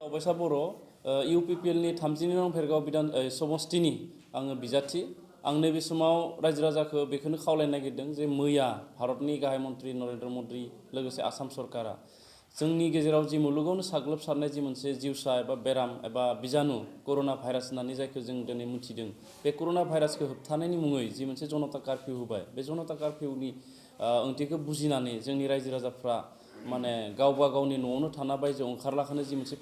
अबयसा बर' इउपिपिएलनि 32 नं भेरगाव बिधान समस्तिनि आङो बिजाथि आं नैबे समाव रायजो राजाखौ बेखौनो खावलायनो नागिरदों जे मैया भारतनि गाहाय मन्त्रि नरेन्द्र मदि लोगोसे आसाम सरकारा जोंनि गेजेराव जि मुलुगावनो साग्लोबसारनाय जि मोनसे जिउसा एबा बेराम एबा बिजानु कर'ना भाइरास होननानै जायखौ जों दिनै मिथिदों बे कर'ना भाइरासखौ होबथानायनि मुङै जि मोनसे जनता कार्फ्यु होबाय बे जनता कार्फ्युनि ओंथिखौ बुजिनानै जोंनि रायजो राजाफ्रा माने गावबा गावनि न'आवनो थाना बायजोआव ओंखारलाखानो जि मोनसे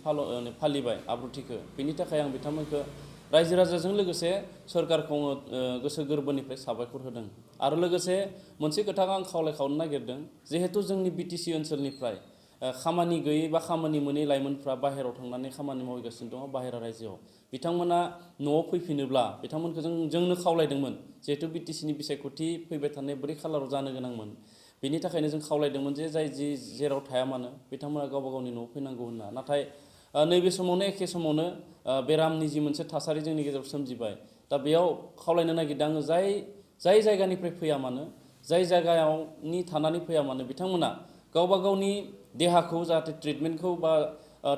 फालिबाय आब्रुथिखौ बेनि थाखाय आं बिथांमोनखौ रायजो राजाजों लोगोसे सरकारखौ गोसो गोरबोनिफ्राय साबायखर होदों आरो लोगोसे मोनसे खोथाखौ आं खावलायखावनो नागिरदों जिहेतु जोंनि बिटिसि ओनसोलनिफ्राय खामानि गैयै बा खामानि मोनै लाइमोनफ्रा बाहेरायाव थांनानै खामानि मावगासिनो दङ बाहेरा रायजोआव बिथांमोना न'आव फैफिनोब्ला बिथांमोनखौ जोंनो खावलायदोंमोन जिहेतु बिटिसिनि बिसायख'थि फैबाय थानाय 4 खालाराव जानो गोनांमोन बेनि थाखायनो जों खावलायदोंमोन जे जाय जेराव थाया मानो बिथांमोना गावबा गावनि न'आव फैनांगौ होनना नाथाय नैबे समावनो एखे समावनो बेरामनि जि मोनसे थासारि जोंनि गेजेराव सोमजिबाय दा बेयाव खावलायनो नागिरदों आङो जाय जायगानिफ्राय फैया मानो जाय जायगायावनि थानानै फैया मानो बिथांमोना गावबा गावनि देहाखौ जाहाथे ट्रिटमेन्टखौ बा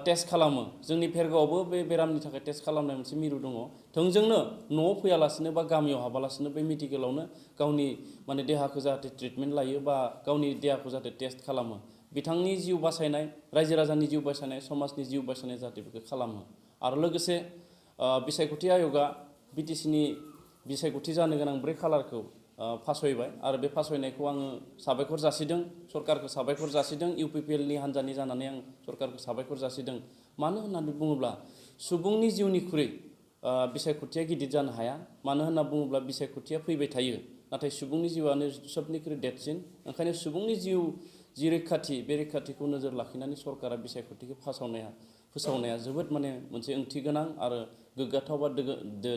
टेस्ट खालामो जोंनि भेरगावआवबो बे बेरामनि थाखाय टेस्ट खालामनाय मोनसे मिरु दङ थोंजोंनो न'आव फैयालासिनो बा गामियाव हाबालासिनो बे मेडिकेलावनो गावनि माने देहाखौ जाहाथे ट्रिटमेन्ट लायो बा गावनि देहाखौ जाहाथे टेस्ट खालामो बिथांनि जिउ बासायनाय रायजो राजानि जिउ बासायनाय समाजनि जिउ बासायनाय जाहाथे बेखौ खालामो आरो लोगोसे बिसायख'थि आय'गा बिटिसिनि बिसायख'थि जानो गोनां 4 खालारखौ फासयबाय आरो बे फासयनायखौ आङो साबायखर जासिदों सरकारखौ साबायखर जासिदों इउपिपिएलनि हान्जानि जानानै आं सरकारखौ साबायखर जासिदों मानो होननानै बुङोब्ला सुबुंनि जिउनिख्रुइ बिसायख'थिया गिदिर जानो हाया मानो होनना बुङोब्ला बिसायख'थिया फैबाय थायो नाथाय सुबुंनि जिउआनो सबनिख्रुइ देरसिन ओंखायनो सुबुंनि जिउ जि रैखाथि बे रैखाथिखौ नोजोर लाखिनानै सरकारा बिसायख'थिखौ फोसावनाया जोबोद माने मोनसे ओंथि गोनां आरो गोग्गाथाव बा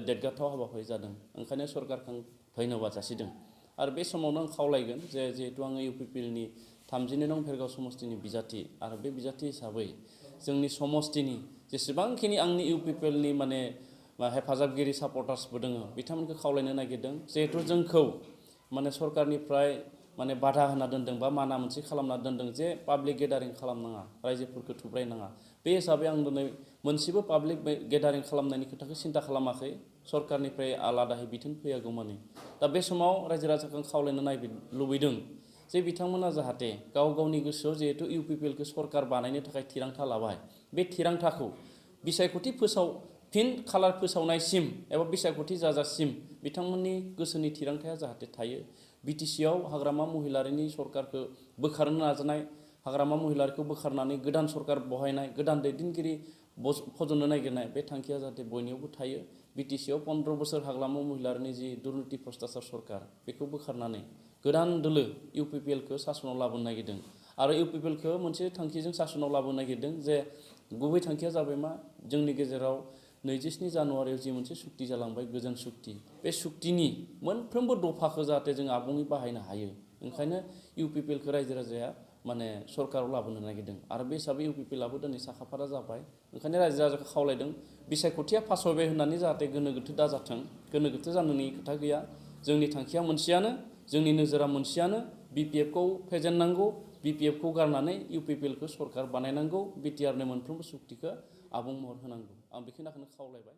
देरगाथाव हाबाफारि जादों ओंखायनो सरकारखौ धन्यबाद जासिदों आरो बे समावनो आं खावलायगोन जे जिहेतु आङो इउपिपिएलनि 32 नं भेरगाव समस्तिनि बिजाथि आरो बे बिजाथि हिसाबै जोंनि समस्तिनि जेसेबांखिनि आंनि इउपिपिएलनि माने हेफाजाबगिरि सापर्टार्सबो दङ बिथांमोनखौ खावलायनो नागिरदों जिहेतु जोंखौ माने सरकारनिफ्राय माने बाधा होना दोनदों बा माना मोनसे खालामना दोनदों जे पाब्लिक गेदारिं खालामनाङा रायजोफोरखौ थुब्रायनाङा बे हिसाबै आं दिनै मोनसेबो पाब्लिक गेदारिं खालामनायनि खोथाखौ सिन्था खालामाखै सरकारनिफ्राय आलादायै बिथोन फैयागौमानि दा बे समाव रायजो राजाखौ खावलायनो लुबैदों जे बिथांमोना जाहाथे गाव गावनि गोसोआव जिहेतु इउपिपिएलखौ सरकार बानायनो थाखाय थिरांथा लाबाय बे थिरांथाखौ बिसायख'थि फिन खालार फोसावनायसिम एबा बिसायख'थि जाजासिम बिथांमोननि गोसोनि थिरांथाया जाहाथे थायो बिटिसिआव हाग्रामा महिलारिनि सरकारखौ बोखारनो नाजानाय हाग्रामा महिलारिखौ बोखारनानै गोदान सरकार बहायनाय गोदान दैदेनगिरि फज'नो नागिरनाय बे थांखिया जाहाथे बयनियावबो थायो बिटिसिआव 15 बोसोर हाग्रामा महिलारिनि जि दुर्निति भ्रष्टाचार सरकार बेखौ बोखारनानै गोदान दोलो इउपिपिएलखौ सासनाव लाबोनो नागिरदों आरो इउपिपिएलखौ मोनसे थांखिजों सासनाव लाबोनो नागिरदों जे गुबै थांखिया जाबाय मा जोंनि गेजेराव 27 जानुवारियाव जि मोनसे सुक्ति जालांबाय गोजोन सुक्ति बे सुक्तिनि मोनफ्रोमबो दफाखौ जाहाथे जों आबुङै बाहायनो हायो ओंखायनो इउपिपिएलखौ रायजो राजाया माने सरकाराव लाबोनो नागिरदों आरो बे हिसाबै इउपिपिएलआबो दिनै साखाफारा जाबाय ओंखायनो रायजो राजाखौ खावलायदों बिसायख'थिया फासयबाय होननानै जाहाथे गोनो गोथो दाजाथों गोनो गोथो जानायनि खोथा गैया जोंनि थांखिया मोनसेयानो जोंनि नोजोरा मोनसेयानो बिपिएफखौ फेजेननांगौ बिपिएफखौ गारनानै इउपिपिएलखौ सरकार बानायनांगौ बिटिआरनो मोनफ्रोमबो सुक्तिखौ आबुं महर होनांगौ आं बेखिनिखौनो खावलायबाय।